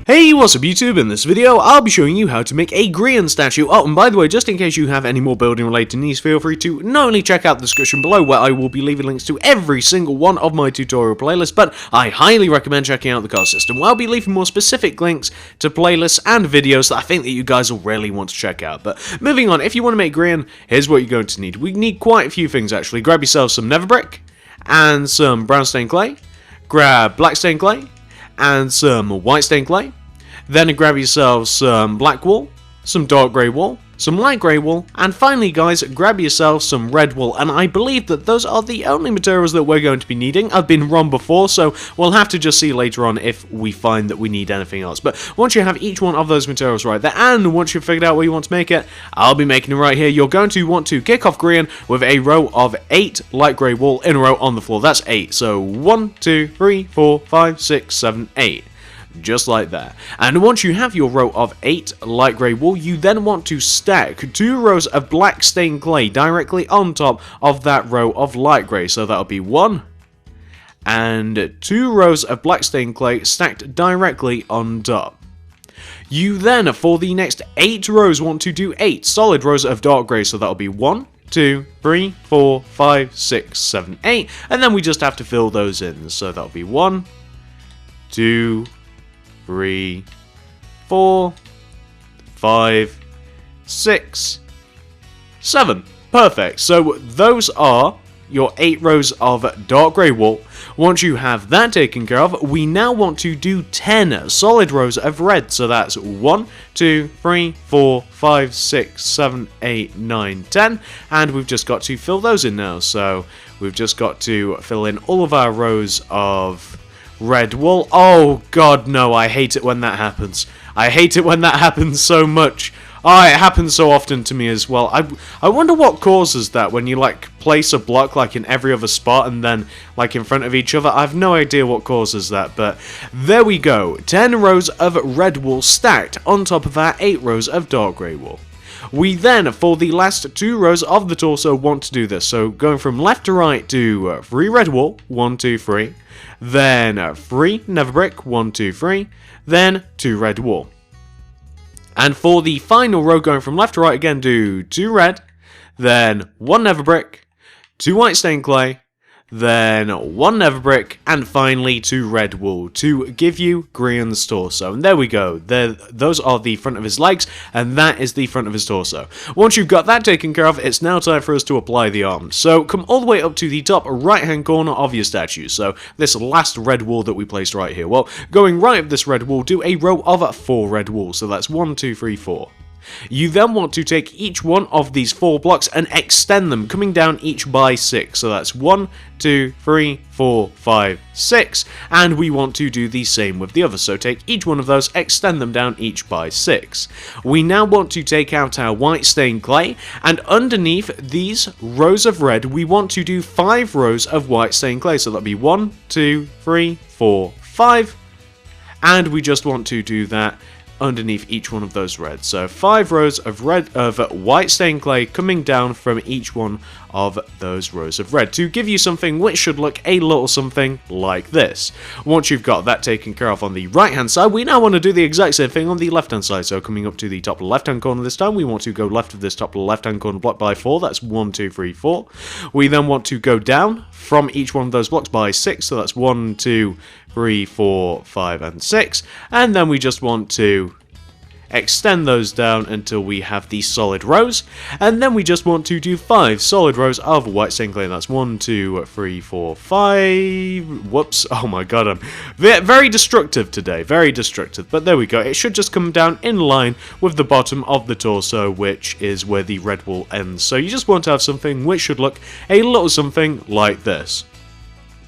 Hey, what's up YouTube? In this video, I'll be showing you how to make a Grian statue. Oh, and by the way, just in case you have any more building related needs, feel free to not only check out the description below where I will be leaving links to every single one of my tutorial playlists, but I highly recommend checking out the card system where I'll be leaving more specific links to playlists and videos that I think that you guys will really want to check out. But moving on, if you want to make Grian, here's what you're going to need. We need quite a few things actually. Grab yourself some nether brick and some brown stained clay. Grab black stained clay and some white stained clay. Then grab yourselves some black wool, some dark grey wool, some light grey wool, and finally guys, grab yourselves some red wool. And I believe that those are the only materials that we're going to be needing. I've been wrong before, so we'll have to just see later on if we find that we need anything else. But once you have each one of those materials right there, and once you've figured out where you want to make it, I'll be making it right here. You're going to want to kick off Grian with a row of 8 light grey wool in a row on the floor. That's 8. So 1, 2, 3, 4, 5, 6, 7, 8. Just like that. And once you have your row of 8 light grey wool, you then want to stack 2 rows of black stained clay directly on top of that row of light grey. So that'll be 1 and 2 rows of black stained clay stacked directly on top. You then, for the next 8 rows, want to do 8 solid rows of dark grey. So that'll be 1, 2, 3, 4, 5, 6, 7, 8. And then we just have to fill those in. So that'll be 1, 2, 3, 4, 5, 6, 7. Perfect. So those are your 8 rows of dark grey wool. Once you have that taken care of, we now want to do 10 solid rows of red. So that's 1, 2, 3, 4, 5, 6, 7, 8, 9, 10. And we've just got to fill those in now. So we've just got to fill in all of our rows of red wool. Oh god, no, I hate it when that happens. I hate it when that happens so much. Oh, it happens so often to me as well. I wonder what causes that when you like place a block like in every other spot and then like in front of each other. I have no idea what causes that, but there we go. 10 rows of red wool stacked on top of our 8 rows of dark grey wool. We then, for the last 2 rows of the torso, want to do this. So going from left to right, do 3 red wool, 1, 2, 3. Then 3 nether brick, 1, 2, 3. Then 2 red wool. And for the final row, going from left to right again, do 2 red. Then 1 nether brick, 2 white stained clay. Then 1 nether brick, and finally 2 red wool to give you Grian's torso. And there we go. Those are the front of his legs, and that is the front of his torso. Once you've got that taken care of, it's now time for us to apply the arms. So come all the way up to the top right-hand corner of your statue. So this last red wool that we placed right here. Well, going right up this red wool, do a row of 4 red wool. So that's 1, 2, 3, 4. You then want to take each one of these 4 blocks and extend them, coming down each by 6. So that's 1, 2, 3, 4, 5, 6. And we want to do the same with the others. So take each one of those, extend them down each by 6. We now want to take out our white stained clay, and underneath these rows of red, we want to do 5 rows of white stained clay. So that'll be 1, 2, 3, 4, 5. And we just want to do that underneath each one of those reds. So 5 rows of white stained clay coming down from each one of those rows of red to give you something which should look a little something like this. Once you've got that taken care of on the right hand side, we now want to do the exact same thing on the left hand side. So coming up to the top left hand corner this time, we want to go left of this top left hand corner block by 4. That's 1, 2, 3, 4. We then want to go down from each one of those blocks by 6. So that's 1, 2, 3, 4, 5, and 6. And then we just want to extend those down until we have these solid rows, and then we just want to do 5 solid rows of white stained clay. That's 1, 2, 3, 4, 5. Whoops! Oh my god, I'm very destructive today, very destructive. But there we go. It should just come down in line with the bottom of the torso, which is where the red wool ends. So you just want to have something which should look a little something like this.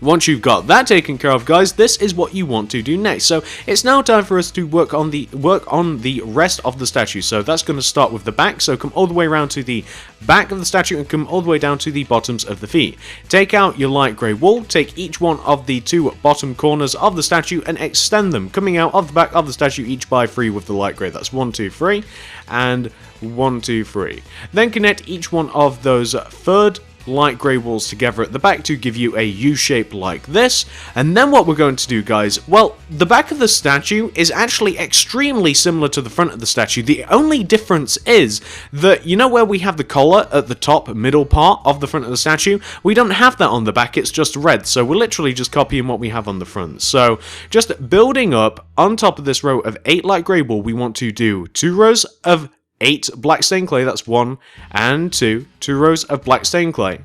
Once you've got that taken care of, guys, this is what you want to do next. So it's now time for us to work on the rest of the statue. So that's going to start with the back. So come all the way around to the back of the statue and come all the way down to the bottoms of the feet. Take out your light grey wool, take each one of the 2 bottom corners of the statue and extend them, coming out of the back of the statue each by 3 with the light grey. That's 1, 2, 3, and 1, 2, 3. Then connect each one of those third light grey walls together at the back to give you a U shape like this. And then what we're going to do, guys, well, the back of the statue is actually extremely similar to the front of the statue. The only difference is that, you know where we have the collar at the top middle part of the front of the statue? We don't have that on the back, it's just red, so we're literally just copying what we have on the front. So just building up on top of this row of 8 light grey wool, we want to do 2 rows of 8 black stained clay, that's 1 and 2 rows of black stained clay.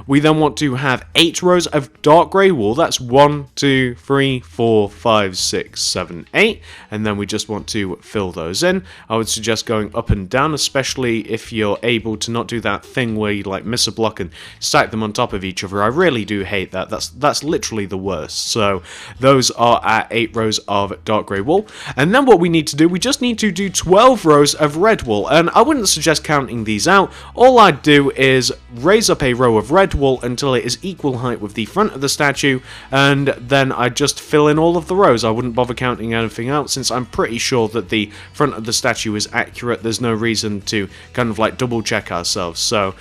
We then want to have 8 rows of dark grey wool, that's 1, 2, 3, 4, 5, 6, 7, 8, and then we just want to fill those in. I would suggest going up and down, especially if you're able to not do that thing where you like miss a block and stack them on top of each other. I really do hate that, that's literally the worst. So those are our 8 rows of dark grey wool, and then what we need to do, we just need to do 12 rows of red wool, and I wouldn't suggest counting these out. All I'd do is raise up a row of red wool until it is equal height with the front of the statue, and then I just fill in all of the rows. I wouldn't bother counting anything out since I'm pretty sure that the front of the statue is accurate. There's no reason to kind of like double check ourselves. So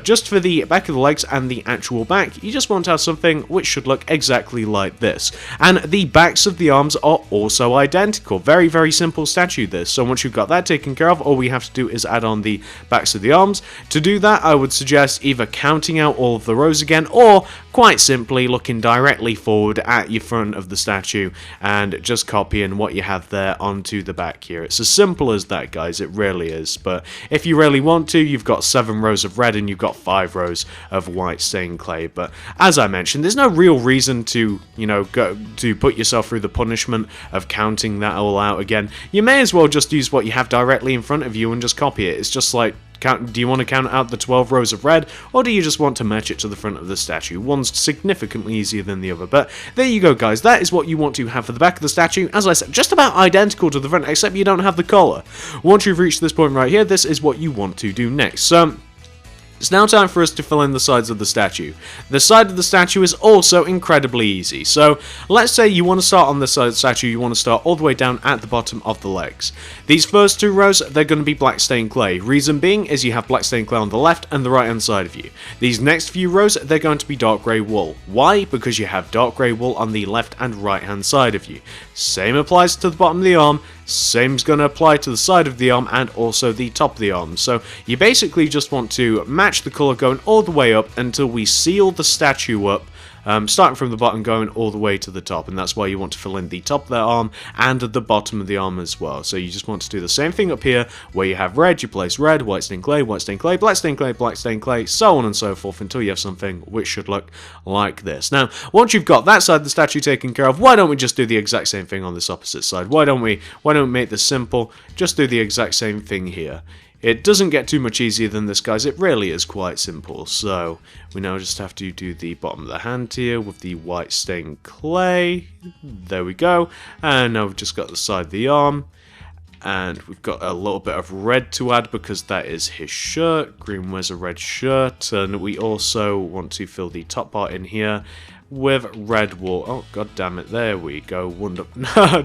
just for the back of the legs and the actual back, you just want to have something which should look exactly like this. And the backs of the arms are also identical. Very, very simple statue this. So once you've got that taken care of, all we have to do is add on the backs of the arms. To do that, I would suggest either counting out all of the rows again, or quite simply looking directly forward at your front of the statue and just copying what you have there onto the back here. It's as simple as that, guys, it really is. But if you really want to, you've got 7 rows of red and you've got 5 rows of white stained clay. But as I mentioned, there's no real reason to, you know, go to put yourself through the punishment of counting that all out again. You may as well just use what you have directly in front of you and just copy it. It's just like, do you want to count out the 12 rows of red, or do you just want to match it to the front of the statue? One's significantly easier than the other, but there you go, guys. That is what you want to have for the back of the statue. As I said, just about identical to the front, except you don't have the collar. Once you've reached this point right here, this is what you want to do next. So it's now time for us to fill in the sides of the statue. The side of the statue is also incredibly easy. So let's say you want to start on the side of the statue, you want to start all the way down at the bottom of the legs. These first 2 rows, they're going to be black stained clay. Reason being is you have black stained clay on the left and the right hand side of you. These next few rows, they're going to be dark grey wool. Why? Because you have dark grey wool on the left and right hand side of you. Same applies to the bottom of the arm. Same's going to apply to the side of the arm and also the top of the arm. So you basically just want to match the colour going all the way up until we seal the statue up, starting from the bottom going all the way to the top, and that's why you want to fill in the top of the arm and the bottom of the arm as well. So you just want to do the same thing up here where you have red, you place red, white stained clay, black stained clay, so on and so forth until you have something which should look like this. Now, once you've got that side of the statue taken care of, why don't we just do the exact same thing on this opposite side? Why don't we make this simple? Just do the exact same thing here. It doesn't get too much easier than this, guys. It really is quite simple. So we now just have to do the bottom of the hand here with the white stained clay. There we go. And now we've just got the side of the arm. And we've got a little bit of red to add because that is his shirt. Grian wears a red shirt. And we also want to fill the top part in here with red wool. Oh, god damn it, there we go.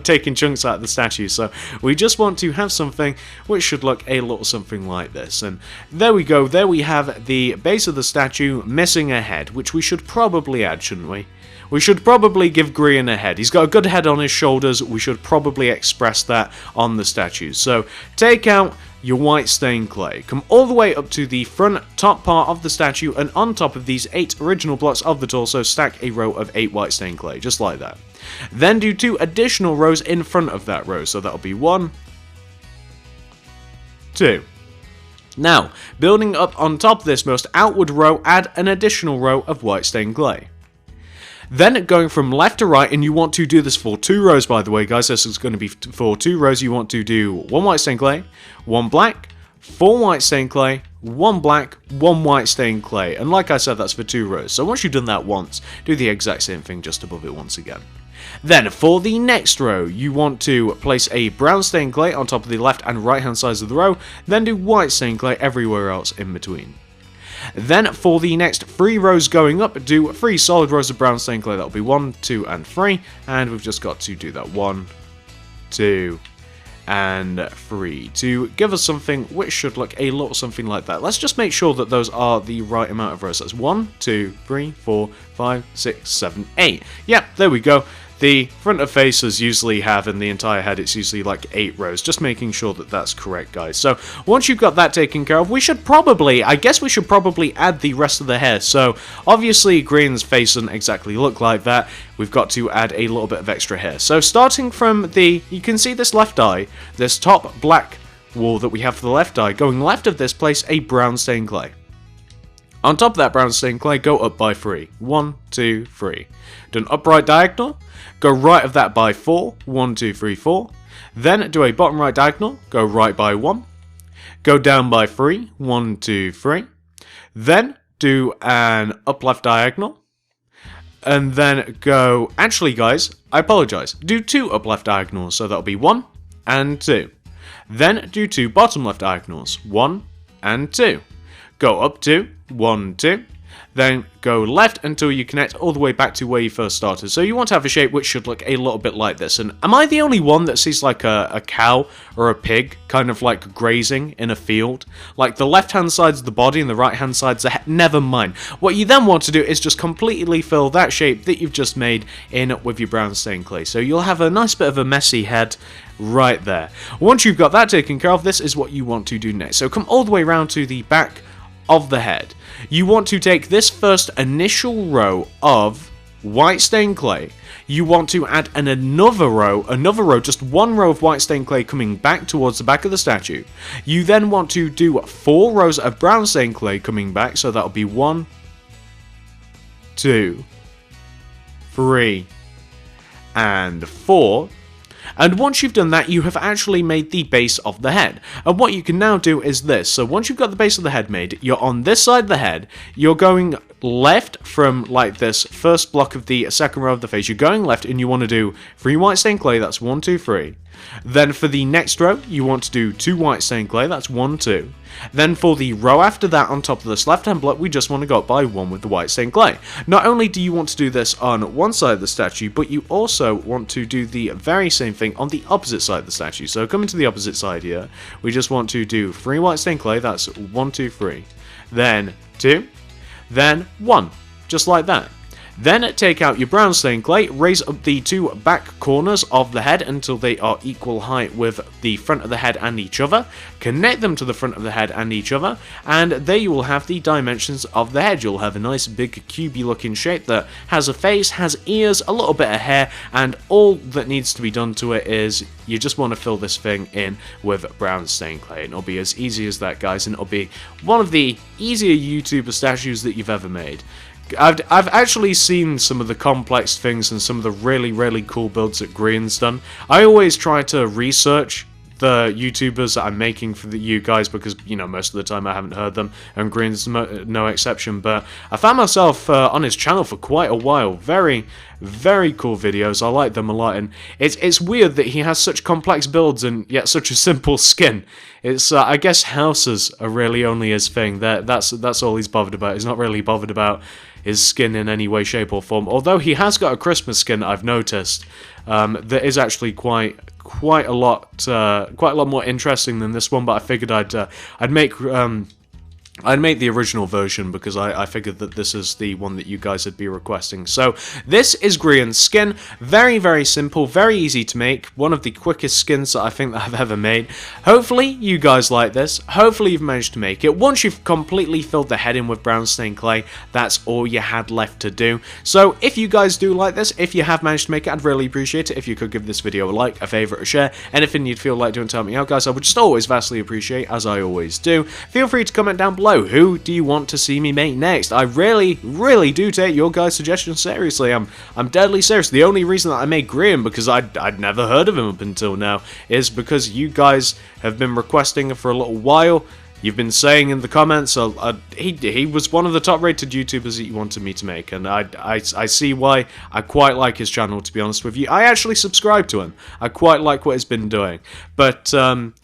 Taking chunks out of the statue. So we just want to have something which should look a little something like this. And there we go. There we have the base of the statue missing a head, which we should probably add, shouldn't we? We should probably give Grian a head. He's got a good head on his shoulders. We should probably express that on the statue. So take out your white stained clay. Come all the way up to the front top part of the statue, and on top of these 8 original blocks of the torso, stack a row of 8 white stained clay, just like that. Then do 2 additional rows in front of that row, so that'll be 1, 2. Now, building up on top of this most outward row, add an additional row of white stained clay. Then going from left to right, and you want to do this for 2 rows, by the way, guys. This is going to be for 2 rows. You want to do 1 white stained clay, 1 black, 4 white stained clay, 1 black, 1 white stained clay. And like I said, that's for 2 rows. So once you've done that once, do the exact same thing just above it once again. Then for the next row, you want to place a brown stained clay on top of the left and right hand sides of the row, then do white stained clay everywhere else in between. Then for the next 3 rows going up, do 3 solid rows of brown stained clay. That'll be 1, 2, and 3. And we've just got to do that 1, 2, and 3 to give us something which should look a little something like that. Let's just make sure that those are the right amount of rows. That's 1, 2, 3, 4, 5, 6, 7, 8. Yep, there we go. The front of faces usually have, in the entire head, it's usually like 8 rows. Just making sure that that's correct, guys. So, once you've got that taken care of, I guess we should probably add the rest of the hair. So, obviously, Grian's face doesn't exactly look like that. We've got to add a little bit of extra hair. So, starting from you can see this left eye, this top black wall that we have for the left eye. Going left of this, place a brown stained clay. On top of that brown stained clay, go up by 3. 1, 2, 3. Do an upright diagonal. Go right of that by 4. 1, 2, 3, 4. Then do a bottom right diagonal. Go right by 1. Go down by 3. 1, 2, 3. Then do an up left diagonal. And then go... Actually, guys, I apologize. Do 2 up left diagonals. So that'll be 1 and 2. Then do 2 bottom left diagonals. 1 and 2. Go up 2. 1, 2. Then go left until you connect all the way back to where you first started. So you want to have a shape which should look a little bit like this. And am I the only one that sees like a cow or a pig kind of like grazing in a field? Like the left hand side's the body and the right hand side's the head. Never mind. What you then want to do is just completely fill that shape that you've just made in with your brown stained clay. So you'll have a nice bit of a messy head right there. Once you've got that taken care of, this is what you want to do next. So come all the way around to the back of the head. You want to take this first initial row of white stained clay. You want to add another row, just one row of white stained clay coming back towards the back of the statue. You then want to do 4 rows of brown stained clay coming back, so that'll be 1, 2, 3, and 4. And once you've done that, you have actually made the base of the head. And what you can now do is this. So once you've got the base of the head made, you're on this side of the head, you're going left from like this first block of the second row of the face. You're going left and you want to do 3 white stained clay, that's 1, 2, 3. Then for the next row, you want to do 2 white stained clay, that's 1, 2. Then for the row after that on top of this left hand block, we just want to go up by 1 with the white stained clay. Not only do you want to do this on one side of the statue, but you also want to do the very same thing on the opposite side of the statue. So coming to the opposite side here, we just want to do 3 white stained clay, that's 1, 2, 3. Then 2, then 1, just like that. Then take out your brown stained clay, raise up the 2 back corners of the head until they are equal height with the front of the head and each other, connect them to the front of the head and each other, and there you will have the dimensions of the head. You'll have a nice big cubey looking shape that has a face, has ears, a little bit of hair, and all that needs to be done to it is you just want to fill this thing in with brown stained clay, and it'll be as easy as that, guys, and it'll be one of the easier YouTuber statues that you've ever made. I've actually seen some of the complex things and some of the really, really cool builds that Grian's done. I always try to research the YouTubers that I'm making for you guys because, you know, most of the time I haven't heard them, and Grian's no exception, but I found myself on his channel for quite a while. Very, very cool videos. I like them a lot, and it's weird that he has such complex builds and yet such a simple skin. It's I guess houses are really only his thing. That's all he's bothered about. He's not really bothered about his skin in any way, shape, or form. Although he has got a Christmas skin, I've noticed, that is actually quite a lot more interesting than this one. But I figured I'd make the original version because I figured that this is the one that you guys would be requesting. So this is Grian's skin. Very, very simple, very easy to make. One of the quickest skins that I think that I've ever made. Hopefully you guys like this. Hopefully you've managed to make it. Once you've completely filled the head in with brown stained clay, that's all you had left to do. So if you guys do like this, if you have managed to make it, I'd really appreciate it if you could give this video a like, a favourite, a share. Anything you'd feel like doing to help me out, guys, I would just always vastly appreciate, as I always do. Feel free to comment down below. Who do you want to see me make next? I really, really do take your guys' suggestions seriously. I'm deadly serious. The only reason that I made Grian, because I'd never heard of him up until now, is because you guys have been requesting it for a little while. You've been saying in the comments, he was one of the top-rated YouTubers that you wanted me to make, and I see why. I quite like his channel, to be honest with you. I actually subscribe to him. I quite like what he's been doing. But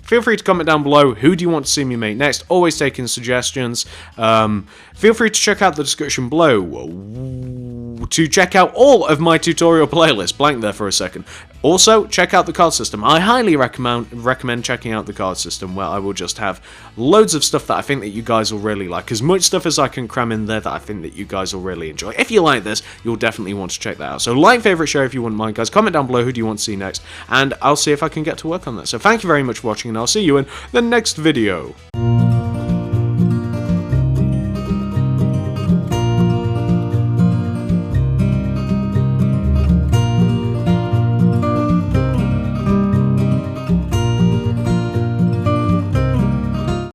feel free to comment down below, who do you want to see me make next? Always taking suggestions. Feel free to check out the description below. to check out all of my tutorial playlists. Blank there for a second. Also, check out the card system. I highly recommend checking out the card system, where I will just have loads of stuff that I think that you guys will really like. As much stuff as I can cram in there that I think that you guys will really enjoy. If you like this, you'll definitely want to check that out. So like, favorite, share if you wouldn't mind, guys. Comment down below who do you want to see next, and I'll see if I can get to work on that. So thank you very much for watching, and I'll see you in the next video.